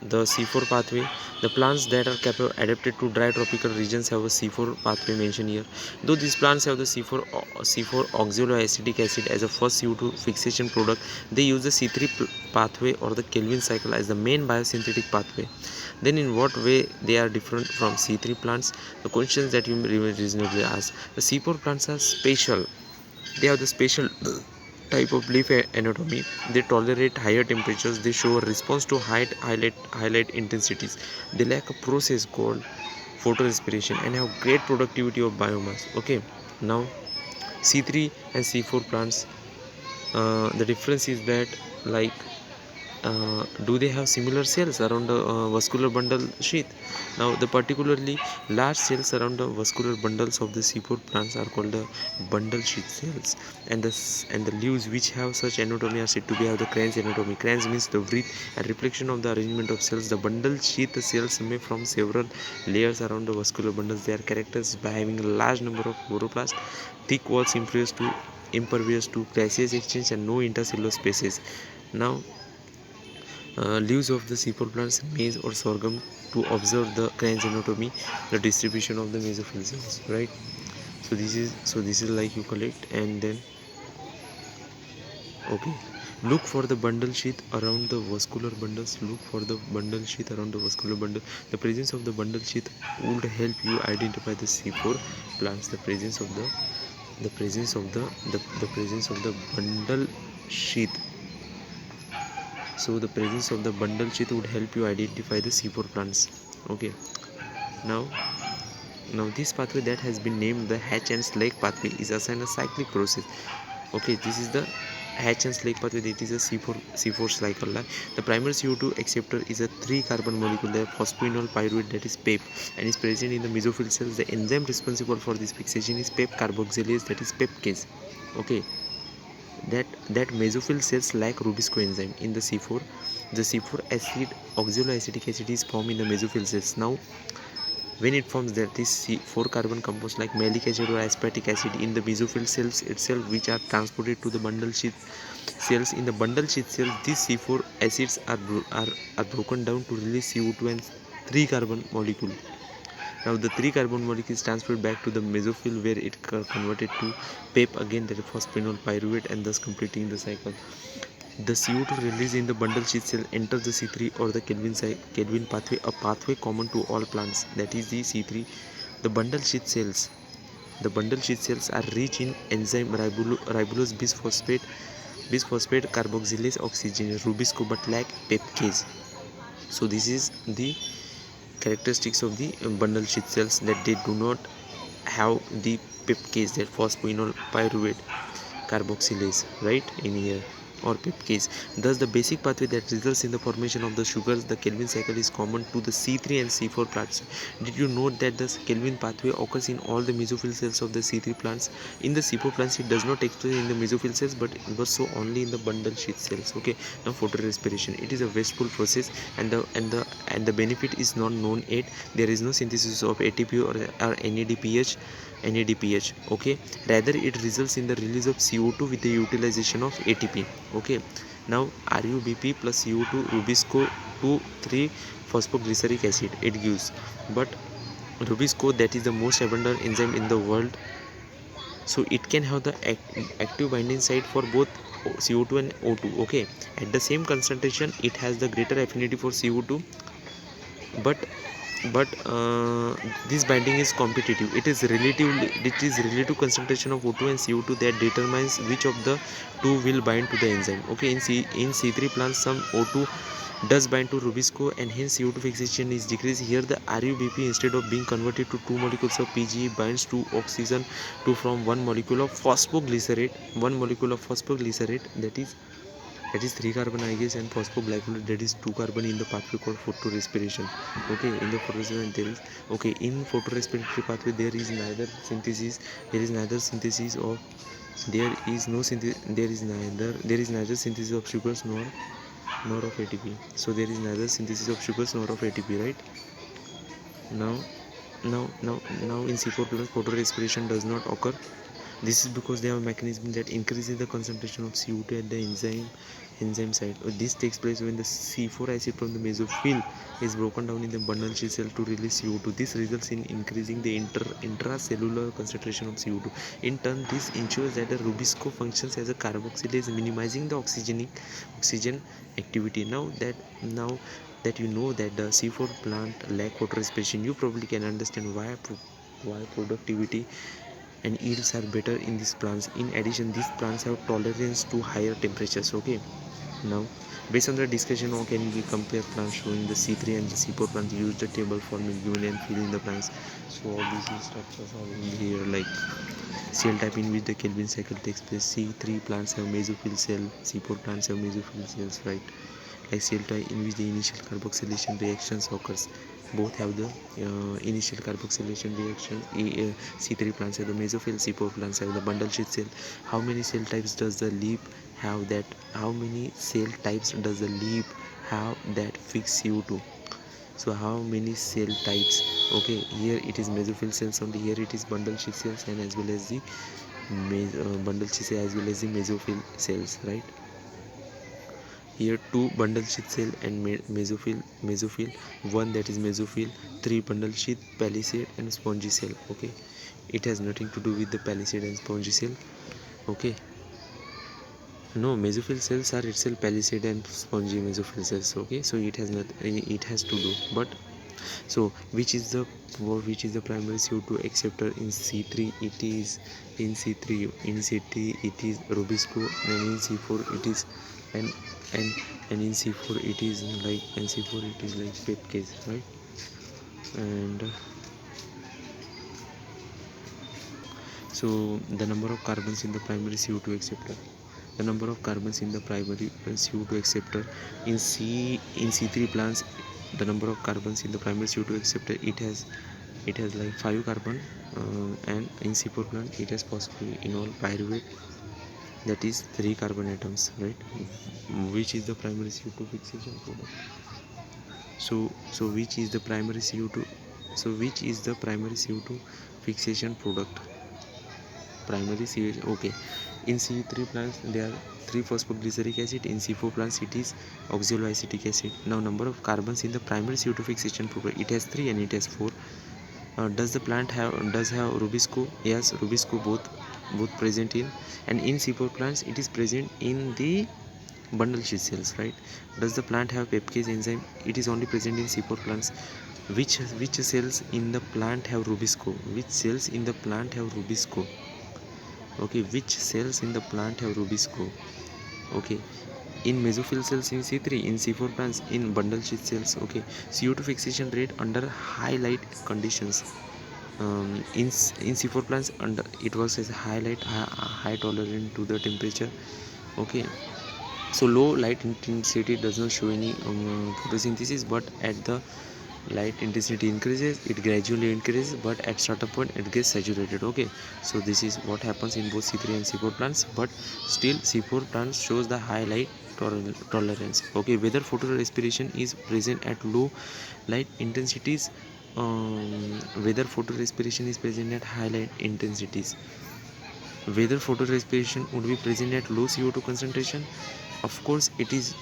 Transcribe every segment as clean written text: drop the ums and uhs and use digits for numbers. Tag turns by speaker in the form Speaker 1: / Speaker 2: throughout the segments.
Speaker 1: the C4 pathway. The plants that are adapted to dry tropical regions have a C4 pathway mentioned here. Though these plants have the C4 oxaloacetic acid as a first CO2 fixation product, they use the C3 pathway or the Kelvin cycle as the main biosynthetic pathway. Then in what way they are different from C3 plants? The questions that you may reasonably ask. The C4 plants are special. They have the special type of leaf anatomy. They tolerate higher temperatures. They show a response to highlight intensities. They lack a process called photorespiration and have great productivity of biomass. Okay, now C3 and C4 plants, the difference is that, like, do they have similar cells around the vascular bundle sheath? Now, the particularly large cells around the vascular bundles of the C4 plants are called the bundle sheath cells, and the leaves which have such anatomy are said to be have the Crane's anatomy. Crane's means the width and reflection of the arrangement of cells. The bundle sheath cells may form several layers around the vascular bundles. They are characterized by having a large number of chloroplasts, thick walls impervious to gaseous exchange, and no intercellular spaces. Now, leaves of the C4 plants, maize or sorghum, to observe the Crane's anatomy, the distribution of the mesophyll cells, right? So this is like you collect, and then, okay, look for the bundle sheath around the vascular bundles. Look for the bundle sheath around the vascular bundle. The presence of the bundle sheath would help you identify the C4 plants. The presence of the bundle sheath. So the presence of the bundle sheath would help you identify the C4 plants. Okay, now this pathway that has been named the hatch and slake pathway is assigned a cyclic process. Okay, this is the hatch and slake pathway. That is a C4 cycle. The primary CO2 acceptor is a 3 carbon molecule, the phosphoenol pyruvate, that is PEP, and is present in the mesophyll cells. The enzyme responsible for this fixation is PEP carboxylase, that is PEPcase. Okay, that mesophyll cells lack Rubisco enzyme. In the C4, the C4 acid, oxaloacetic acid, is formed in the mesophyll cells. Now, when it forms, that is C4 carbon compounds like malic acid or aspartic acid in the mesophyll cells itself, which are transported to the bundle sheath cells. In the bundle sheath cells, these C4 acids are broken down to release CO2 and 3 carbon molecule. Now the 3 carbon molecule is transferred back to the mesophyll, where it converted to PEP again, that is phosphoenol pyruvate, and thus completing the cycle. The CO2 released in the bundle sheath cell enters the C3 or the Kelvin pathway, a pathway common to all plants, that is the C3. The bundle sheath cells. The bundle sheath cells are rich in enzyme ribulose bisphosphate carboxylase oxygenase Rubisco, but lack pepcase. So this is the characteristics of the bundle sheath cells, that they do not have the pepcase, that phosphoenol pyruvate carboxylase, right, in here, or pepcase. Thus the basic pathway that results in the formation of the sugars, the Kelvin cycle, is common to the C3 and C4 plants. Did you note that the Kelvin pathway occurs in all the mesophyll cells of the C3 plants? In the C4 plants, it does not occur in the mesophyll cells, but so only in the bundle sheath cells. Okay, now photorespiration. It is a wasteful process, and the benefit is not known yet. There is no synthesis of ATP or NADPH. Okay, rather it results in the release of CO2 with the utilization of ATP. Okay, now RUBP plus CO2 Rubisco 2,3 phosphoglyceric acid it gives, but Rubisco, that is the most abundant enzyme in the world, so it can have the active binding site for both CO2 and O2. Okay, at the same concentration it has the greater affinity for CO2, but this binding is competitive. It is relative concentration of O2 and CO2 that determines which of the two will bind to the enzyme. Okay, in C3 plants, some O2 does bind to Rubisco, and hence CO2 fixation is decreased. Here the RUBP, instead of being converted to 2 molecules of PGE, binds to oxygen to form one molecule of phosphoglycerate. That is 3 carbon, I guess, and phosphoglycolate, that is 2 carbon, in the pathway called photorespiration. Okay, in the photorespiration there is, okay, in photorespiratory pathway there is neither synthesis of there is neither synthesis of sugars nor of ATP. So there is neither synthesis of sugars nor of ATP, right? Now now now now in C4 plus photorespiration does not occur. This is because they have a mechanism that increases the concentration of CO2 at the enzyme site. This takes place when the C4 acid from the mesophyll is broken down in the bundle sheath cell to release CO2. This results in increasing the intracellular concentration of CO2. In turn, this ensures that the Rubisco functions as a carboxylase, minimizing the oxygen activity. Now that you know that the C4 plant lack water respiration, you probably can understand why productivity and yields are better in these plants. In addition, these plants have tolerance to higher temperatures. Okay, now based on the discussion, how can we compare plants showing the C3 and the C4 plants? Use the table for given and fill in the plants. So all these structures are in here, like cell type in which the Kelvin cycle takes place. C3 plants have mesophyll cell, C4 plants have mesophyll cells, right? Like cell type in which the initial carboxylation reactions occurs. Both have the initial carboxylation reaction. C3 plants have the mesophyll, C4 plants have the bundle sheath cell. How many cell types does the leaf have that? How many cell types does the leaf have that fix CO2? So how many cell types? Okay, here it is mesophyll cells only, here it is bundle sheath cells, and as well as the bundle sheath cell as well as the mesophyll cells, right? Here two bundle sheath cell and mesophyll, one that is mesophyll, three bundle sheath, palisade and spongy cell. Okay, it has nothing to do with the palisade and spongy cell. Okay, no, mesophyll cells are itself palisade and spongy mesophyll cells. Okay, so it has to do. But so which is the primary CO2 acceptor in C3? It is in C3 in C3 it is Rubisco, and in C4 it is and and and in C4 it is like NC4 it is like peptase, right? And so the number of carbons in the primary CO2 acceptor, the number of carbons in the primary CO2 acceptor in C3 plants, the number of carbons in the primary CO2 acceptor, it has like 5 carbon, and in C4 plant it has possibly in all pyruvate, that is 3 carbon atoms, right? Which is the primary CO2 fixation product? So which is the primary CO2, which is the primary CO2 fixation product? Primary CO2. Okay, in C3 plants there are 3 phosphoglyceric acid, in C4 plants it is oxaloacetic acid. Now number of carbons in the primary CO2 fixation product, it has 3 and it has 4. Does the plant have Rubisco? Yes, Rubisco both present in, and in C4 plants it is present in the bundle sheath cells, right? Does the plant have peptase enzyme? It is only present in C4 plants. Which cells in the plant have Rubisco? Which cells in the plant have Rubisco? Okay, which cells in the plant have Rubisco? Okay, in mesophyll cells in C3, in C4 plants, in bundle sheath cells. Okay, CO2 fixation rate under high light conditions. In C4 plants, under it works as a high tolerant to the temperature. Okay, so low light intensity does not show any photosynthesis, but at the light intensity increases, it gradually increases, but at certain point it gets saturated. Okay, so this is what happens in both C3 and C4 plants, but still C4 plants shows the high light tolerance. Okay, whether photorespiration is present at low light intensities, whether photorespiration is present at high light intensities, whether photorespiration would be present at low CO2 concentration. Of course it is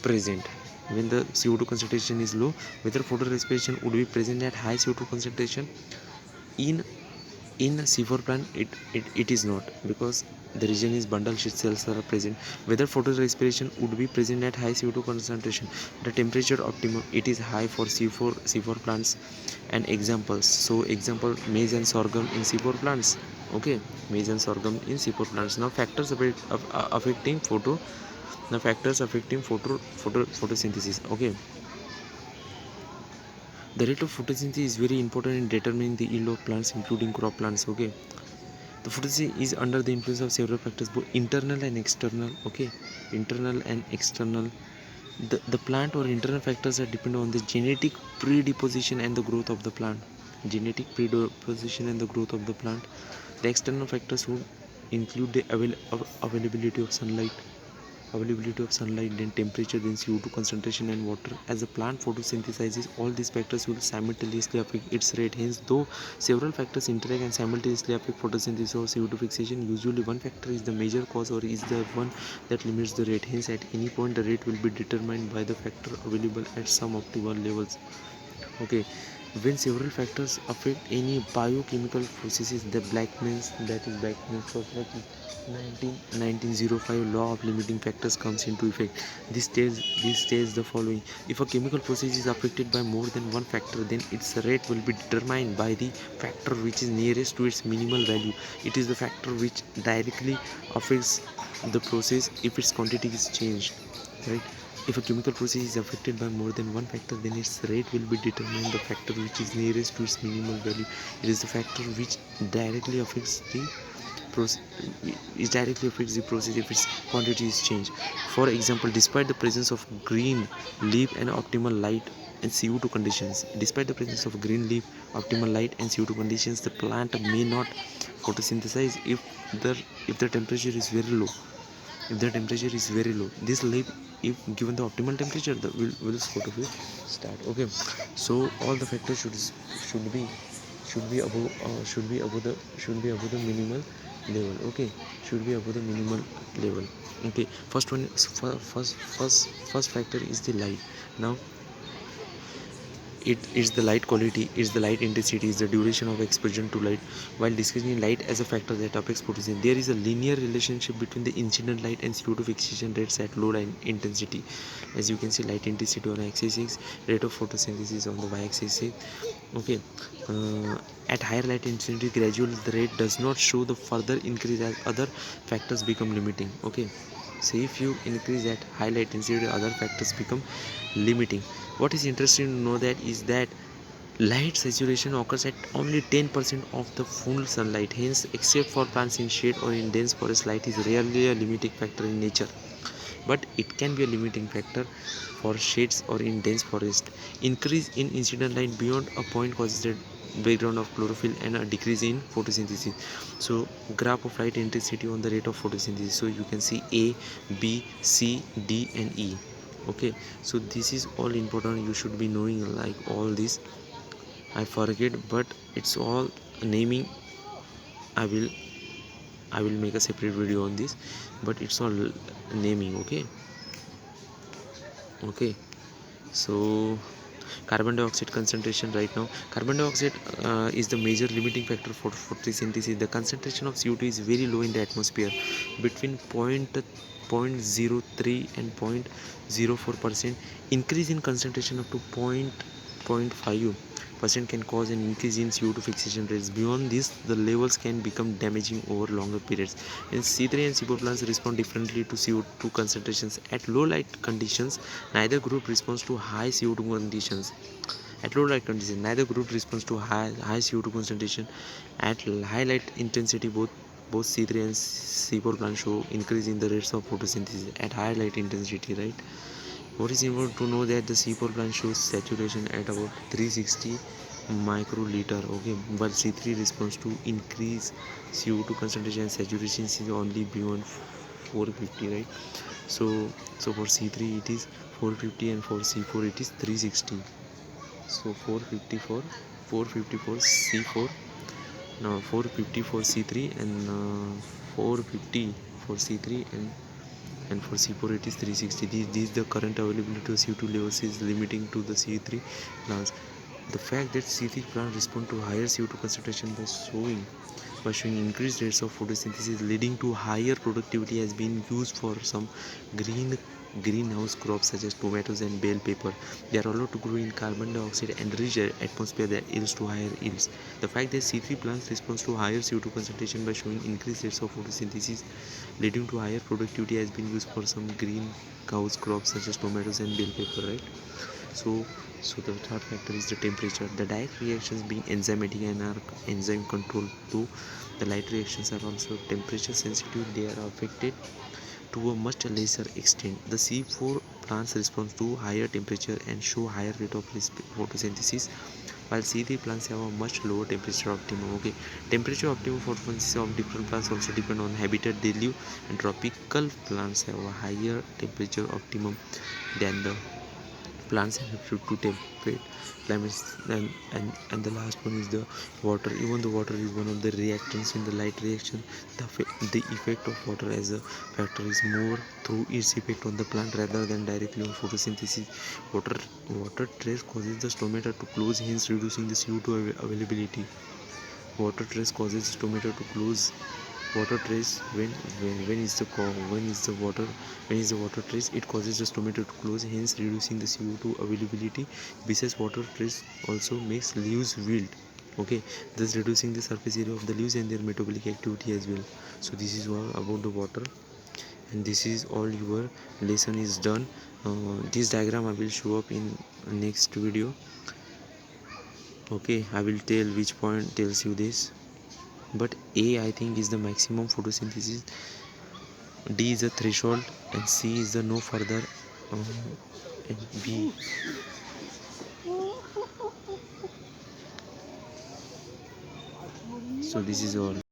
Speaker 1: present when the CO2 concentration is low. Whether photorespiration would be present at high CO2 concentration, in C4 plant it is not, because the region is bundle sheath cells are present. Whether photorespiration would be present at high CO2 concentration, the temperature optimum it is high for C4 plants. And examples, so example, maize and sorghum in C4 plants. Okay, maize and sorghum in C4 plants. Now factors affecting photosynthesis. Okay, the rate of photosynthesis is very important in determining the yield of plants, including crop plants. Okay, the photosynthesis is under the influence of several factors, both internal and external. Okay, internal and external. The plant or internal factors are dependent on the genetic predisposition and the growth of the plant. Genetic predisposition and the growth of the plant. The external factors would include the availability of sunlight, availability of sunlight, then temperature, then CO2 concentration and water. As the plant photosynthesizes, all these factors will simultaneously affect its rate. Hence, though several factors interact and simultaneously affect photosynthesis or CO2 fixation, usually one factor is the major cause or is the one that limits the rate. Hence, at any point the rate will be determined by the factor available at some optimal levels. Okay, when several factors affect any biochemical processes, the Blackman's for 1905 law of limiting factors comes into effect. This states the following: if a chemical process is affected by more than one factor, then its rate will be determined by the factor which is nearest to its minimal value. It is the factor which directly affects the process if its quantity is changed, right? If a chemical process is affected by more than one factor, then its rate will be determined the factor which is nearest to its minimal value. It is the factor which directly affects the process. It directly affects the process if its quantity is changed. For example, despite the presence of green leaf and optimal light and CO2 conditions, the plant may not photosynthesize if the temperature is very low. This leaf, if given the optimal temperature, the will sort of start. Okay, so all the factors should be should be above the minimal level. Okay, should be above the minimal level. Okay, first factor is the light. Now it is the light quality, is the light intensity, is the duration of exposure to light. While discussing light as a factor that affects photosynthesis, there is a linear relationship between the incident light and CO2 fixation rates at low light intensity. As you can see, light intensity on x-axis, rate of photosynthesis on the y-axis. Okay, at higher light intensity, gradually the rate does not show the further increase as other factors become limiting. Okay, so if you increase at high light intensity, other factors become limiting. What is interesting to know that is that light saturation occurs at only 10% of the full sunlight. Hence, except for plants in shade or in dense forest, light is rarely a limiting factor in nature. But it can be a limiting factor for shades or in dense forest. Increase in incident light beyond a point causes a breakdown of chlorophyll and a decrease in photosynthesis. So graph of light intensity on the rate of photosynthesis. So you can see A, B, C, D and E. Okay, so this is all important. You should be knowing like all this. I forget, but it's all naming. I will make a separate video on this, but it's all naming. Okay, so carbon dioxide concentration. Right now, carbon dioxide is the major limiting factor for photosynthesis. The concentration of CO2 is very low in the atmosphere, between 0.03 and 0.04%. Increase in concentration up to 0.5% can cause an increase in CO2 fixation rates. Beyond this, the levels can become damaging over longer periods. And C3 and C4 plants respond differently to CO2 concentrations. At low light conditions, neither group responds to high CO2 conditions. At low light conditions, neither group responds to high CO2 concentration. At high light intensity, both C3 and C4 plants show increase in the rates of photosynthesis at high light intensity, right? What is important to know that the C4 plant shows saturation at about 360 microliter. Okay, while C3 responds to increase CO2 concentration and saturation is only beyond 450, right? So for C3 it is 450 and for C4 it is 360. So 450 for C4, now 450 for C3 and 450 for C3 and for C4 it is 360. These the current availability of CO2 levels is limiting to the C3 plants. The fact that C3 plants respond to higher CO2 concentration by showing increased rates of photosynthesis leading to higher productivity has been used for some greenhouse crops such as tomatoes and bell pepper. They are allowed to grow in carbon dioxide and rich atmosphere that yields to higher yields. The fact that C3 plants respond to higher CO2 concentration by showing increased rates of photosynthesis leading to higher productivity has been used for some greenhouse crops such as tomatoes and bell pepper, right? So the third factor is the temperature. The direct reactions being enzymatic and are enzyme controlled, though the light reactions are also temperature sensitive, they are affected to a much lesser extent. The C4 plants respond to higher temperature and show higher rate of photosynthesis. while C3 plants have a much lower temperature optimum. Okay, temperature optimum for photosynthesis of different plants also depend on habitat they live, and tropical plants have a higher temperature optimum than the plants adapted to temperate climates. And the last one is the water. Even though water is one of the reactants in the light reaction, the effect of water as a factor is more through its effect on the plant rather than directly on photosynthesis. Water trace causes the stomata to close, hence reducing the CO2 availability. Water trace causes stomata to close. Water trace, when is the water trace, it causes the stomata to close, hence reducing the CO2 availability. Besides, water trace also makes leaves wilt, okay, thus reducing the surface area of the leaves and their metabolic activity as well. So this is all about the water, and this is all your lesson is done. This diagram I will show up in next video. Okay, I will tell which point tells you this, but A I think is the maximum photosynthesis, D is the threshold, and C is the no further, and B. So this is all.